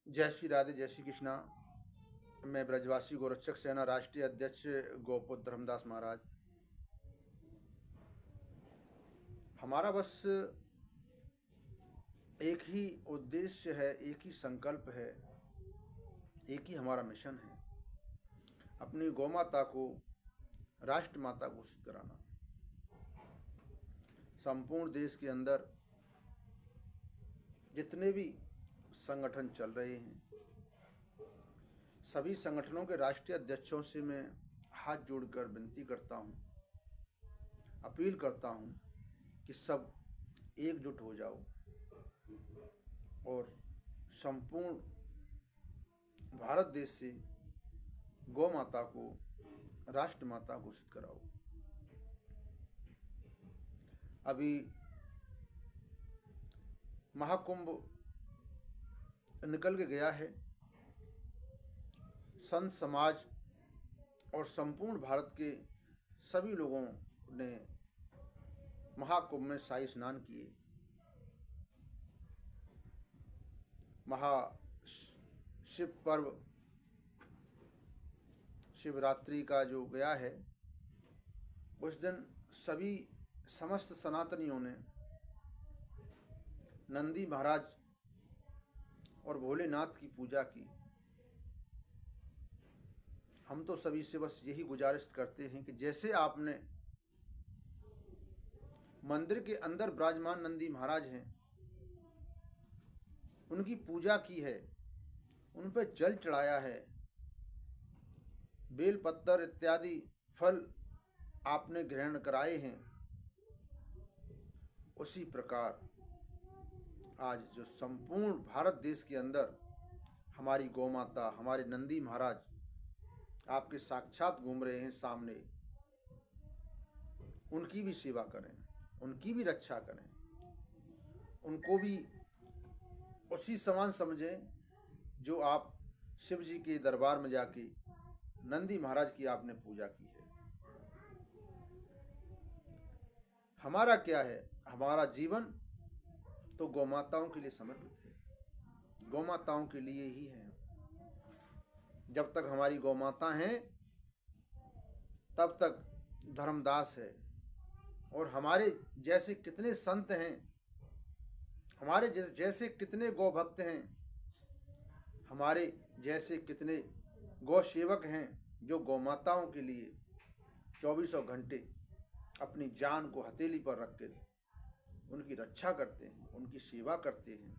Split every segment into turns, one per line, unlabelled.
जय श्री राधे, जय श्री कृष्णा। मैं ब्रजवासी गोरक्षक सेना राष्ट्रीय अध्यक्ष गौपुत्र धर्मदास महाराज। हमारा बस एक ही उद्देश्य है, एक ही संकल्प है, एक ही हमारा मिशन है, अपनी गौ माता को राष्ट्र माता घोषित कराना। संपूर्ण देश के अंदर जितने भी संगठन चल रहे हैं, सभी संगठनों के राष्ट्रीय अध्यक्षों से मैं हाथ जोड़कर विनती करता हूँ, अपील करता हूँ कि सब एकजुट हो जाओ और संपूर्ण भारत देश से गौ माता को राष्ट्र माता घोषित कराओ। अभी महाकुंभ निकल के गया है। संत समाज और संपूर्ण भारत के सभी लोगों ने महाकुंभ में शाही स्नान किए। शिव पर्व शिवरात्रि का जो गया है, उस दिन सभी समस्त सनातनियों ने नंदी महाराज और भोलेनाथ की पूजा की। हम तो सभी से बस यही गुजारिश करते हैं कि जैसे आपने मंदिर के अंदर विराजमान नंदी महाराज हैं, उनकी पूजा की है, उन पर जल चढ़ाया है, बेल पत्तर इत्यादि फल आपने ग्रहण कराए हैं, उसी प्रकार आज जो संपूर्ण भारत देश के अंदर हमारी गौ माता, हमारे नंदी महाराज आपके साक्षात घूम रहे हैं सामने, उनकी भी सेवा करें, उनकी भी रक्षा करें, उनको भी उसी समान समझें जो आप शिव जी के दरबार में जाके नंदी महाराज की आपने पूजा की है। हमारा क्या है? हमारा जीवन तो गौ माताओं के लिए समर्पित है, गौ माताओं के लिए ही है। जब तक हमारी गौ माता हैं तब तक धर्मदास है। और हमारे जैसे कितने संत हैं, हमारे जैसे कितने गौ भक्त हैं, हमारे जैसे कितने गौ सेवक हैं जो गौ माताओं के लिए 24 घंटे अपनी जान को हथेली पर रख कर उनकी रक्षा करते हैं, उनकी सेवा करते हैं।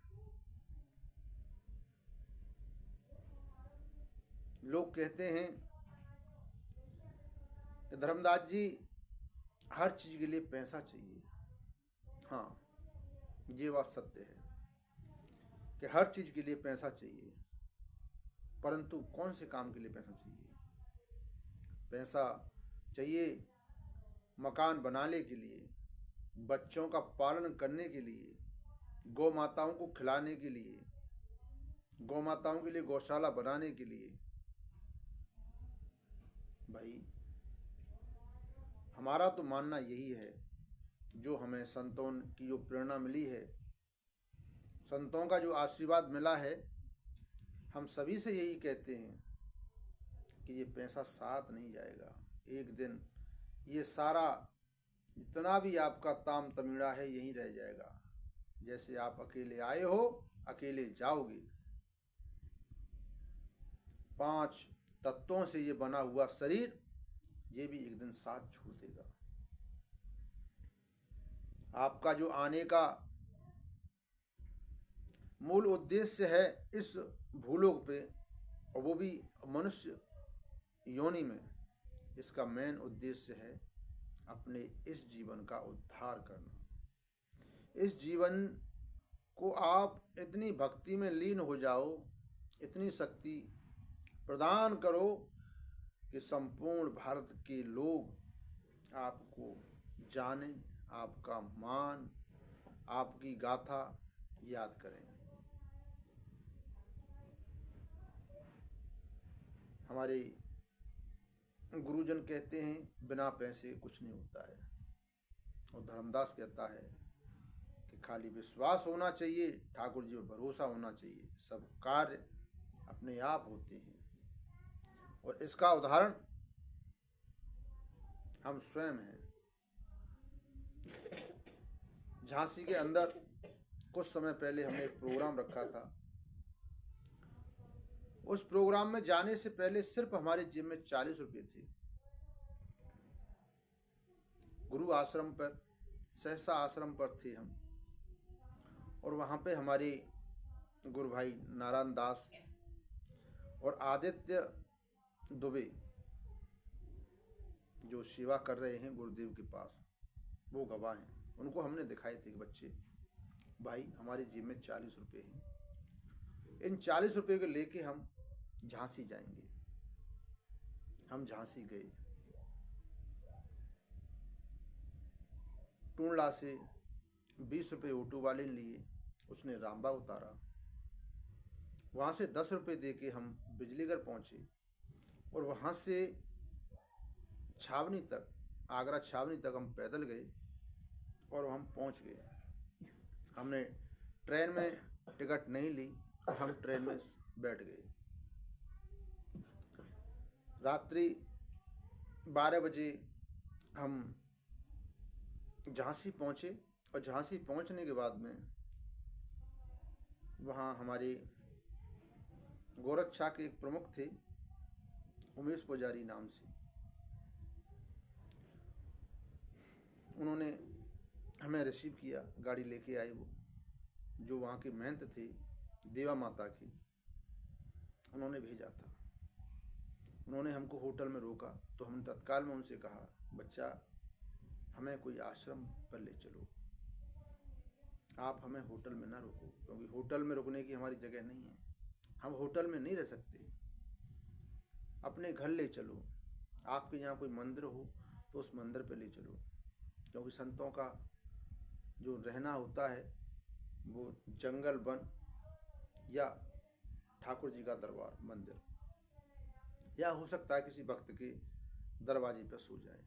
लोग कहते हैं कि धर्मदास जी हर चीज के लिए पैसा चाहिए। हाँ, ये बात सत्य है कि हर चीज के लिए पैसा चाहिए, परंतु कौन से काम के लिए पैसा चाहिए? पैसा चाहिए मकान बनाने के लिए, बच्चों का पालन करने के लिए, गौ माताओं को खिलाने के लिए, गौ माताओं के लिए गौशाला बनाने के लिए। भाई, हमारा तो मानना यही है, जो हमें संतों की जो प्रेरणा मिली है, संतों का जो आशीर्वाद मिला है, हम सभी से यही कहते हैं कि ये पैसा साथ नहीं जाएगा। एक दिन ये सारा जितना भी आपका ताम तमीड़ा है यहीं रह जाएगा। जैसे आप अकेले आए हो, अकेले जाओगे। 5 तत्वों से ये बना हुआ शरीर, ये भी एक दिन साथ छोड़ देगा। आपका जो आने का मूल उद्देश्य है इस भूलोक पे, और वो भी मनुष्य योनि में, इसका मेन उद्देश्य है अपने इस जीवन का उद्धार करना। इस जीवन को आप इतनी भक्ति में लीन हो जाओ, इतनी शक्ति प्रदान करो कि संपूर्ण भारत के लोग आपको जानें, आपका मान, आपकी गाथा याद करें। हमारे गुरुजन कहते हैं बिना पैसे कुछ नहीं होता है, और धर्मदास कहता है कि खाली विश्वास होना चाहिए, ठाकुर जी पर भरोसा होना चाहिए, सब कार्य अपने आप होते हैं। और इसका उदाहरण हम स्वयं हैं। झांसी के अंदर कुछ समय पहले हमने एक प्रोग्राम रखा था। उस प्रोग्राम में जाने से पहले सिर्फ हमारे जेब में 40 रुपये थे। गुरु आश्रम पर, सहसा आश्रम पर थे हम, और वहाँ पे हमारे गुरु भाई नारायण दास और आदित्य दुबे जो सेवा कर रहे हैं गुरुदेव के पास, वो गवाह हैं। उनको हमने दिखाए थे कि बच्चे भाई हमारे जेब में 40 रुपये हैं, इन 40 रुपये को लेके हम झांसी जाएंगे। हम झांसी गए। टूंडला से 20 रुपये ऑटो वाले ने लिए, उसने रामबाग उतारा। वहाँ से 10 रुपये दे के हम बिजलीगढ़ पहुँचे, और वहाँ से छावनी तक, आगरा छावनी तक हम पैदल गए और हम पहुँच गए। हमने ट्रेन में टिकट नहीं ली, हम ट्रेन में बैठ गए। रात्रि 12 बजे हम झांसी पहुँचे, और झांसी पहुँचने के बाद में वहाँ हमारे गोरक्षा के एक प्रमुख थे, उमेश पुजारी नाम से। उन्होंने हमें रिसीव किया, गाड़ी लेके आए। वो जो वहाँ के महंत थे देवा माता की, उन्होंने भेजा था। उन्होंने हमको होटल में रोका, तो हमने तत्काल में उनसे कहा, बच्चा हमें कोई आश्रम पर ले चलो, आप हमें होटल में ना रोको, क्योंकि होटल में रुकने की हमारी जगह नहीं है, हम होटल में नहीं रह सकते। अपने घर ले चलो, आपके यहाँ कोई मंदिर हो तो उस मंदिर पे ले चलो, क्योंकि संतों का जो रहना होता है वो जंगल, वन या ठाकुर जी का दरबार, मंदिर, या हो सकता है किसी भक्त के दरवाजे पर सो जाए।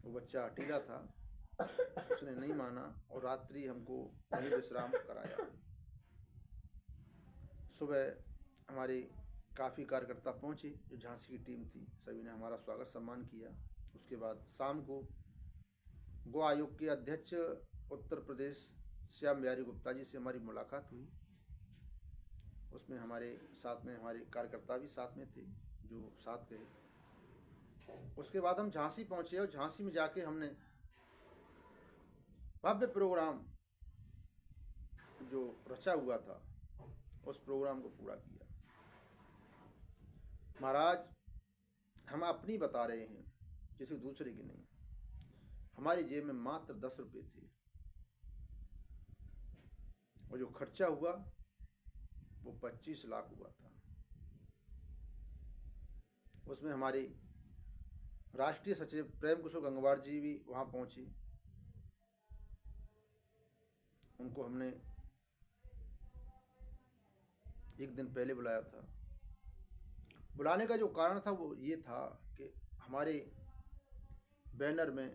वो बच्चा अकेला था, उसने नहीं माना और रात्रि हमको वहीं विश्राम कराया। सुबह हमारे काफ़ी कार्यकर्ता पहुँचे, जो झांसी की टीम थी, सभी ने हमारा स्वागत सम्मान किया। उसके बाद शाम को गो आयोग के अध्यक्ष उत्तर प्रदेश श्याम बिहारी गुप्ता जी से हमारी मुलाकात हुई। उसमें हमारे साथ में हमारे कार्यकर्ता भी साथ में थे, जो साथ गए। उसके बाद हम झांसी पहुँचे, और झांसी में जाके हमने भव्य प्रोग्राम जो रचा हुआ था, उस प्रोग्राम को पूरा किया। महाराज, हम अपनी बता रहे हैं, किसी दूसरे की नहीं। हमारी जेब में मात्र 10 रुपये थे, और जो खर्चा हुआ वो 25 लाख हुआ था। उसमें हमारे राष्ट्रीय सचिव प्रेम कुशल गंगवार जी भी वहाँ पहुँचे। उनको हमने एक दिन पहले बुलाया था। बुलाने का जो कारण था वो ये था कि हमारे बैनर में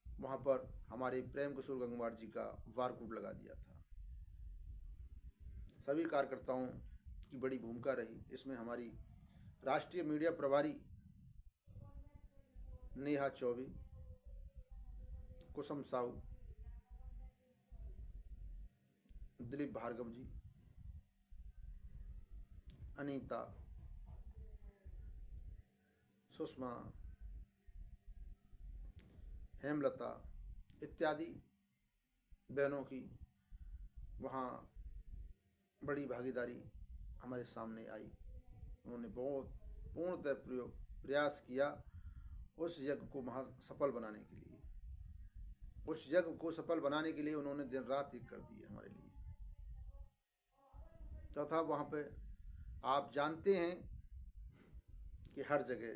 वहाँ पर हमारे प्रेम कुशल गंगवार जी का बारकोड लगा दिया था। सभी कार्यकर्ताओं की बड़ी भूमिका रही इसमें। हमारी राष्ट्रीय मीडिया प्रभारी नेहा चौबे, कुसुम साहू, दिलीप भार्गव जी, अनीता, सुषमा, हेमलता इत्यादि बहनों की वहाँ बड़ी भागीदारी हमारे सामने आई। उन्होंने बहुत पूर्णतः प्रयास किया उस यज्ञ को सफल बनाने के लिए। उस यज्ञ को सफल बनाने के लिए उन्होंने दिन रात एक कर दी हमारे लिए। तथा वहाँ पे आप जानते हैं कि हर जगह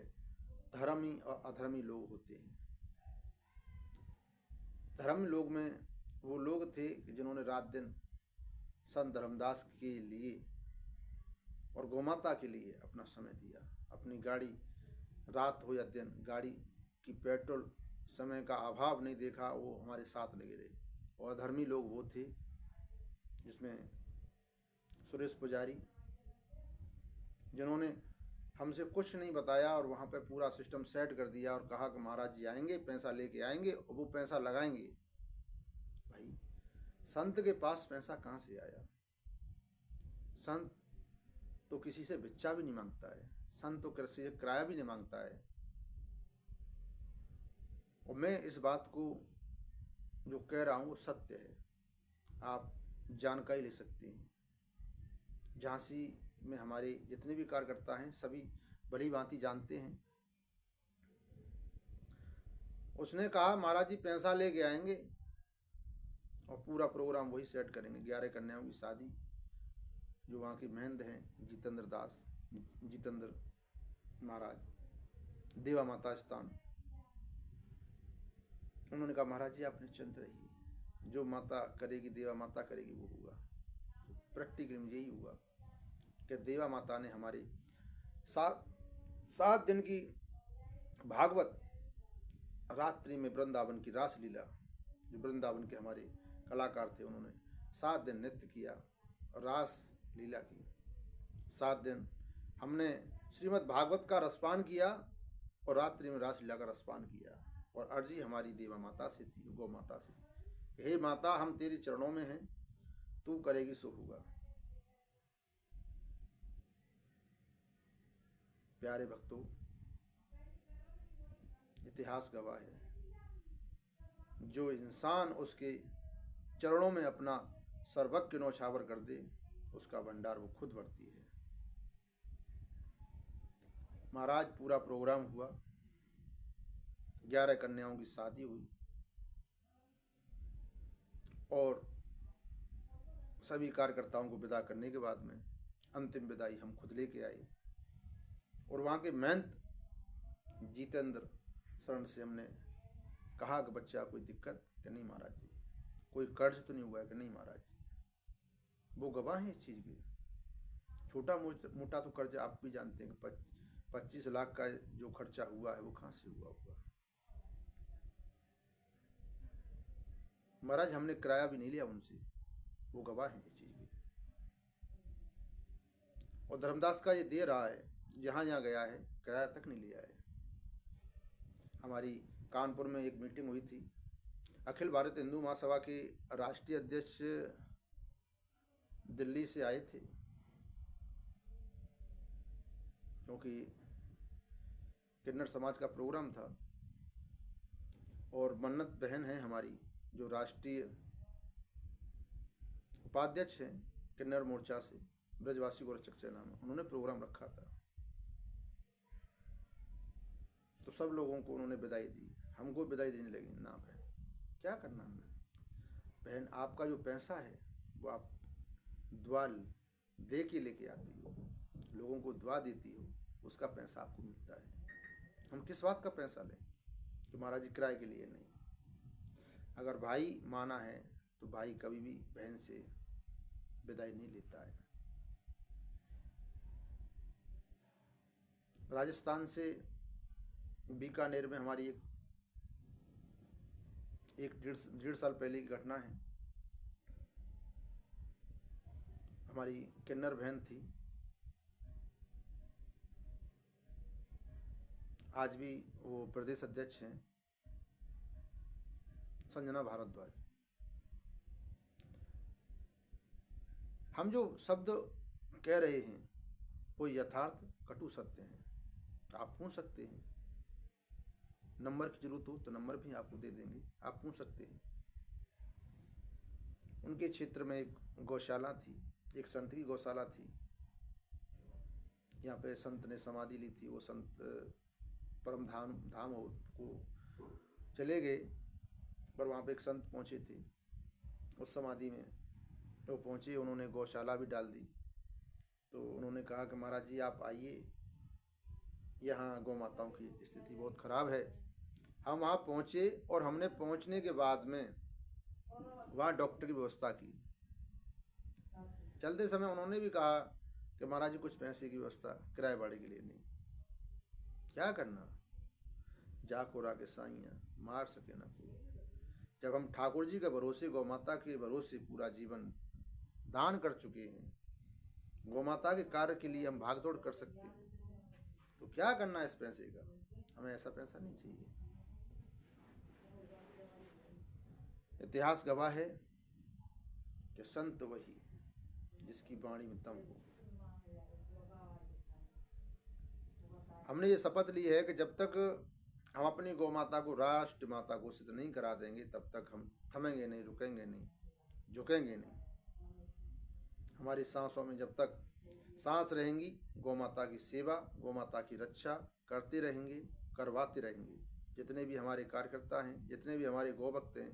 धर्मी और अधर्मी लोग होते हैं। धर्मी लोग में वो लोग थे जिन्होंने रात दिन संत धर्मदास के लिए और गौमाता के लिए अपना समय दिया। अपनी गाड़ी, रात हो या दिन, गाड़ी की पेट्रोल समय का अभाव नहीं देखा, वो हमारे साथ लगे रहे। और अधर्मी लोग वो थे जिसमें सुरेश पुजारी, जिन्होंने हमसे कुछ नहीं बताया और वहाँ पे पूरा सिस्टम सेट कर दिया और कहा कि महाराज जी आएंगे, पैसा लेके आएंगे और वो पैसा लगाएंगे। भाई संत के पास पैसा कहाँ से आया? संत तो किसी से भिक्षा भी नहीं मांगता है, संत तो किसी से किराया भी नहीं मांगता है। और मैं इस बात को जो कह रहा हूँ वो सत्य है, आप जानकारी ले सकते हैं। झांसी में हमारे जितने भी कार्यकर्ता हैं सभी बड़ी भांति जानते हैं। उसने कहा महाराज जी पैसा लेके आएंगे और पूरा प्रोग्राम वही सेट करेंगे। 11 कन्याओं की शादी, जो वहाँ की महंत हैं जितेंद्र महाराज, देवा माता स्थान, उन्होंने कहा महाराज जी आप निश्चिंत रहिए, जो माता करेगी, देवा माता करेगी वो होगा। प्रैक्टिकली में यही हुआ कि देवा माता ने हमारे 7 दिन की भागवत रात्रि में वृंदावन की रास लीला, जो वृंदावन के हमारे कलाकार थे उन्होंने 7 दिन नृत्य किया और रास लीला की। 7 दिन हमने श्रीमद् भागवत का रसपान किया और रात्रि में रास लीला का रसपान किया। और अर्जी हमारी देवा माता से थी, गौ माता से, हे माता हम तेरे चरणों में हैं, तू करेगी सो होगा। प्यारे भक्तों, इतिहास गवाह है, जो इंसान उसके चरणों में अपना सर्वज्ञ न्यौछावर कर दे, उसका भंडार वो खुद भरती है। महाराज पूरा प्रोग्राम हुआ, 11 कन्याओं की शादी हुई और सभी कार्यकर्ताओं को विदा करने के बाद में अंतिम विदाई हम खुद लेके आए। और वहाँ के महंत जितेंद्र शरण से हमने कहा कि बच्चा कोई दिक्कत? कि नहीं महाराज जी। कोई कर्ज तो नहीं हुआ है? कि नहीं महाराज जी। वो गवाह हैं इस चीज़ के। छोटा मोटा तो कर्ज आप भी जानते हैं कि 25 लाख का जो खर्चा हुआ है वो कहाँ से हुआ होगा। महाराज हमने किराया भी नहीं लिया उनसे, वो गवाह हैं इस चीज़ के। और धर्मदास का ये दे रहा है, जहाँ जहाँ गया है किराया तक नहीं लिया है। हमारी कानपुर में एक मीटिंग हुई थी, अखिल भारत हिंदू महासभा के राष्ट्रीय अध्यक्ष दिल्ली से आए थे, क्योंकि किन्नर समाज का प्रोग्राम था। और मन्नत बहन है हमारी, जो राष्ट्रीय उपाध्यक्ष हैं किन्नर मोर्चा से, ब्रजवासी गोरक्षक सेना में, उन्होंने प्रोग्राम रखा था। तो सब लोगों को उन्होंने विदाई दी, हमको विदाई देने लगे। ना बहन, क्या करना हमें? बहन आपका जो पैसा है वो आप दुआ दे के लेके आती हो, लोगों को दुआ देती हो, उसका पैसा आपको मिलता है। हम किस बात का पैसा लें कि महाराज जी किराए के लिए? नहीं। अगर भाई माना है तो भाई कभी भी बहन से विदाई नहीं लेता है। राजस्थान से बीकानेर में हमारी एक डेढ़ साल पहले की घटना है। हमारी किन्नर बहन थी, आज भी वो प्रदेश अध्यक्ष हैं, संजना भारद्वाज। हम जो शब्द कह रहे हैं वो यथार्थ कटु सत्य हैं। आप पूछ सकते हैं, नंबर की जरूरत हो तो नंबर भी आपको दे देंगे, आप पूछ सकते हैं। उनके क्षेत्र में एक गौशाला थी, एक संत की गौशाला थी। यहाँ पे संत ने समाधि ली थी। वो संत परम धाम को चले गए, पर वहाँ पे एक संत पहुँचे थे उस समाधि में। वो पहुँचे, उन्होंने गौशाला भी डाल दी। तो उन्होंने कहा कि महाराज जी आप आइए, यहाँ गौ माताओं की स्थिति बहुत ख़राब है। हम वहाँ पहुँचे और हमने पहुँचने के बाद में वहाँ डॉक्टर की व्यवस्था की। चलते समय उन्होंने भी कहा कि महाराज जी कुछ पैसे की व्यवस्था किराए भाड़े के लिए नहीं। क्या करना? जा को रा के साइयाँ मार सके न कोई। जब हम ठाकुर जी के भरोसे, गौ माता के भरोसे पूरा जीवन दान कर चुके हैं, गौ माता के कार्य के लिए हम भागदौड़ कर सकते हैं, तो क्या करना है इस पैसे का? हमें ऐसा पैसा नहीं चाहिए। इतिहास गवाह है कि संत वही जिसकी वाणी में दम हो। हमने ये शपथ ली है कि जब तक हम अपनी गौ माता को राष्ट्र माता घोषित नहीं करा देंगे, तब तक हम थमेंगे नहीं, रुकेंगे नहीं, झुकेंगे नहीं। हमारी सांसों में जब तक सांस रहेंगी, गौ माता की सेवा, गौ माता की रक्षा करते रहेंगे, करवाते रहेंगे। जितने भी हमारे कार्यकर्ता हैं, जितने भी हमारे गौ भक्त हैं,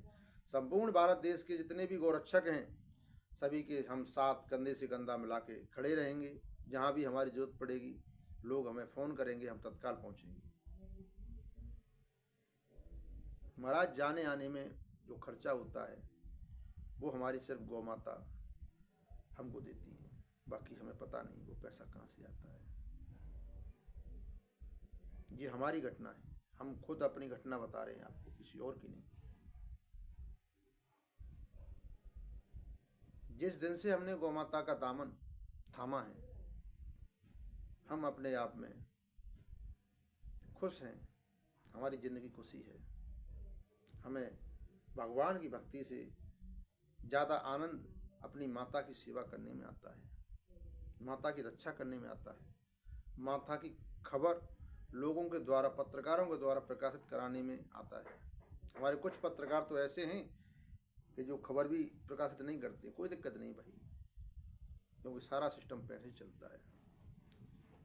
संपूर्ण भारत देश के जितने भी गौरक्षक हैं, सभी के हम साथ कंधे से कंधा मिला के खड़े रहेंगे। जहाँ भी हमारी जरूरत पड़ेगी, लोग हमें फ़ोन करेंगे, हम तत्काल पहुँचेंगे। महाराज, जाने आने में जो खर्चा होता है वो हमारी सिर्फ गौ माता हमको देती है, बाकी हमें पता नहीं वो पैसा कहाँ से आता है। ये हमारी घटना है, हम खुद अपनी घटना बता रहे हैं आपको, किसी और की नहीं। जिस दिन से हमने गौ माता का दामन थामा है, हम अपने आप में खुश हैं, हमारी ज़िंदगी खुशी है। हमें भगवान की भक्ति से ज़्यादा आनंद अपनी माता की सेवा करने में आता है, माता की रक्षा करने में आता है, माता की खबर लोगों के द्वारा, पत्रकारों के द्वारा प्रकाशित कराने में आता है। हमारे कुछ पत्रकार तो ऐसे हैं कि जो खबर भी प्रकाशित नहीं करते, कोई दिक्कत नहीं भाई, क्योंकि सारा सिस्टम पैसे चलता है।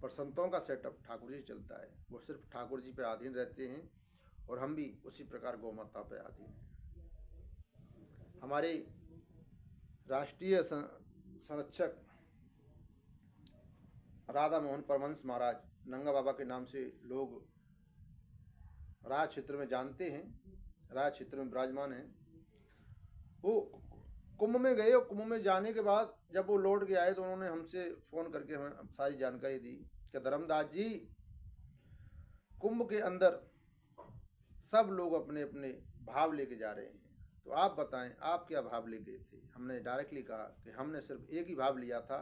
पर संतों का सेटअप ठाकुर जी चलता है, वो सिर्फ ठाकुर जी पे अधीन रहते हैं, और हम भी उसी प्रकार गौ माता पे अधीन हैं। हमारे राष्ट्रीय संरक्षक राधा मोहन परमहंस महाराज, नंगा बाबा के नाम से लोग राज क्षेत्र में जानते हैं, राज क्षेत्र में विराजमान हैं। वो कुंभ में गए, और कुंभ में जाने के बाद जब वो लौट के आए तो उन्होंने हमसे फ़ोन करके हमें सारी जानकारी दी कि धर्मदास जी, कुंभ के अंदर सब लोग अपने अपने भाव लेके जा रहे हैं, तो आप बताएं आप क्या भाव ले गए थे? हमने डायरेक्टली कहा कि हमने सिर्फ एक ही भाव लिया था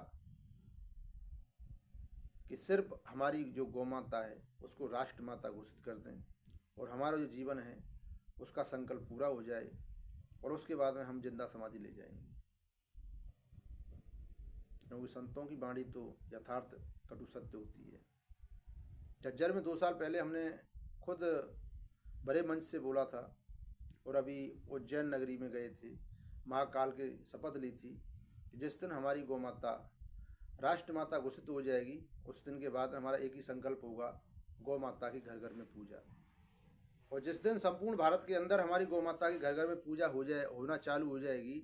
कि सिर्फ हमारी जो गौ माता है उसको राष्ट्र माता घोषित कर दें, और हमारा जो जीवन है उसका संकल्प पूरा हो जाए, और उसके बाद में हम जिंदा समाधि ले जाएंगे। क्योंकि संतों की वाणी तो यथार्थ कटु सत्य होती है। झज्जर में 2 साल पहले हमने खुद बड़े मंच से बोला था, और अभी उज्जैन नगरी में गए थे, महाकाल की शपथ ली थी कि जिस दिन हमारी गौ माता राष्ट्र माता घोषित हो जाएगी, उस दिन के बाद हमारा एक ही संकल्प होगा, गौ माता की घर घर में पूजा। और जिस दिन संपूर्ण भारत के अंदर हमारी गौ माता की घर घर में पूजा होना चालू हो जाएगी,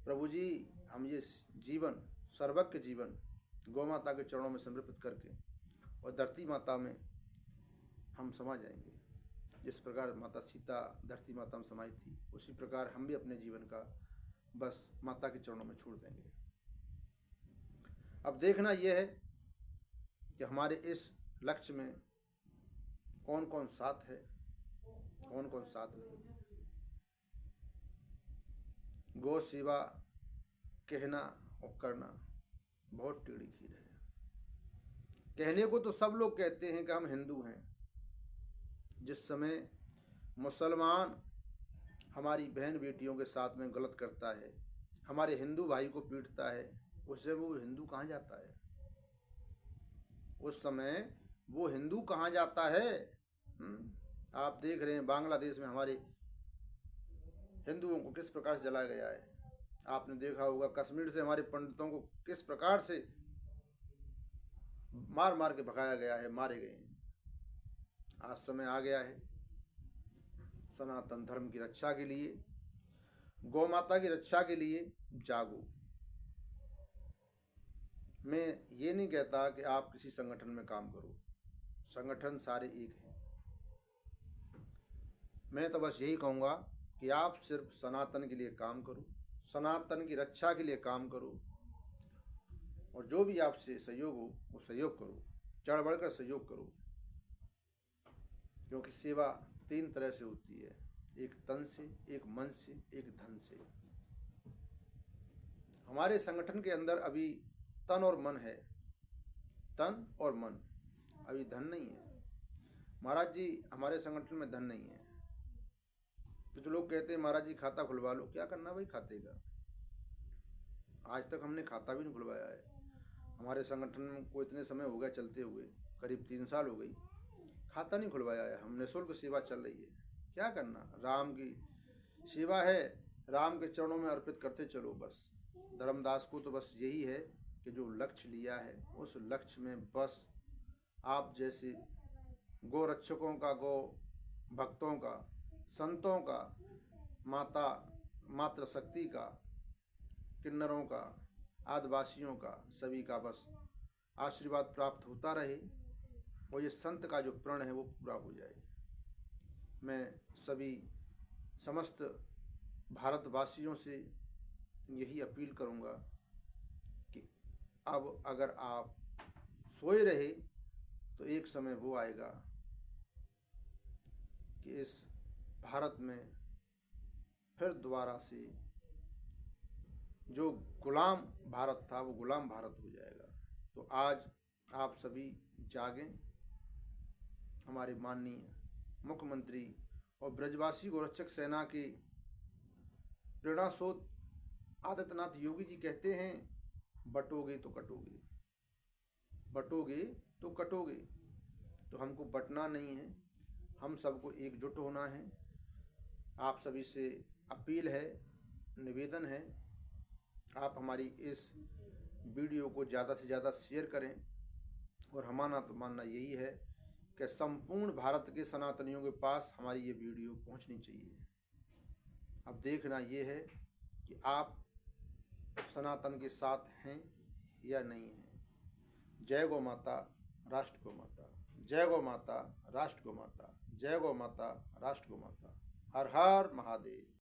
प्रभु जी हम ये जीवन, सर्वज्ञ जीवन गौ माता के चरणों में समर्पित करके और धरती माता में हम समा जाएंगे। जिस प्रकार माता सीता धरती माता में समाई थी, उसी प्रकार हम भी अपने जीवन का बस माता के चरणों में छोड़ देंगे। अब देखना यह है कि हमारे इस लक्ष्य में कौन कौन साथ है, कौन कौन साथ नहीं है। गौ सेवा कहना और करना बहुत टेढ़ी खीर है। कहने को तो सब लोग कहते हैं कि हम हिंदू हैं, जिस समय मुसलमान हमारी बहन बेटियों के साथ में गलत करता है, हमारे हिंदू भाई को पीटता है, उससे वो हिंदू कहाँ जाता है? उस समय वो हिंदू कहाँ जाता है? आप देख रहे हैं बांग्लादेश में हमारे हिंदुओं को किस प्रकार से जलाया गया है। आपने देखा होगा कश्मीर से हमारे पंडितों को किस प्रकार से मार मार के भगाया गया है, मारे गए हैं। आज समय आ गया है सनातन धर्म की रक्षा के लिए, गौ माता की रक्षा के लिए जागो। मैं ये नहीं कहता कि आप किसी संगठन में काम करो, संगठन सारे एक हैं। मैं तो बस यही कहूँगा कि आप सिर्फ सनातन के लिए काम करो, सनातन की रक्षा के लिए काम करो, और जो भी आपसे सहयोग हो वो सहयोग करो, चढ़ बढ़ कर सहयोग करो, क्योंकि सेवा तीन तरह से होती है, एक तन से, एक मन से, एक धन से। हमारे संगठन के अंदर अभी तन और मन है, तन और मन, अभी धन नहीं है। महाराज जी हमारे संगठन में धन नहीं है। तो जो लोग कहते हैं महाराज जी खाता खुलवा लो, क्या करना भाई खाते का? आज तक हमने खाता भी नहीं खुलवाया है। हमारे संगठन को इतने समय हो गया चलते हुए, करीब 3 साल हो गई, खाता नहीं खुलवाया है। हम निःशुल्क सेवा चल रही है, क्या करना? राम की सेवा है, राम के चरणों में अर्पित करते चलो बस। धर्मदास को तो बस यही है कि जो लक्ष्य लिया है उस लक्ष्य में बस आप जैसे गौ रक्षकों का, गौ भक्तों का, संतों का, माता मातृ शक्ति का, किन्नरों का, आदिवासियों का, सभी का बस आशीर्वाद प्राप्त होता रहे और ये संत का जो प्रण है वो पूरा हो जाए। मैं सभी समस्त भारतवासियों से यही अपील करूँगा कि अब अगर आप सोए रहे तो एक समय वो आएगा कि इस भारत में फिर दोबारा से जो गुलाम भारत था वो गुलाम भारत हो जाएगा। तो आज आप सभी जागें। हमारे माननीय मुख्यमंत्री और ब्रजवासी गोरक्षक सेना के प्रेरणा स्रोत आदित्यनाथ योगी जी कहते हैं, बटोगे तो कटोगे, बटोगे तो कटोगे। तो हमको बटना नहीं है, हम सबको एकजुट होना है। आप सभी से अपील है, निवेदन है, आप हमारी इस वीडियो को ज़्यादा से ज़्यादा शेयर करें। और हमारा तो मानना यही है कि संपूर्ण भारत के सनातनियों के पास हमारी ये वीडियो पहुंचनी चाहिए। अब देखना ये है कि आप सनातन के साथ हैं या नहीं हैं। जय गौ माता, राष्ट्र गौ माता। जय गौ माता, राष्ट्र गौ माता। जय गौ माता, राष्ट्र गौ माता। हर हर महादेव।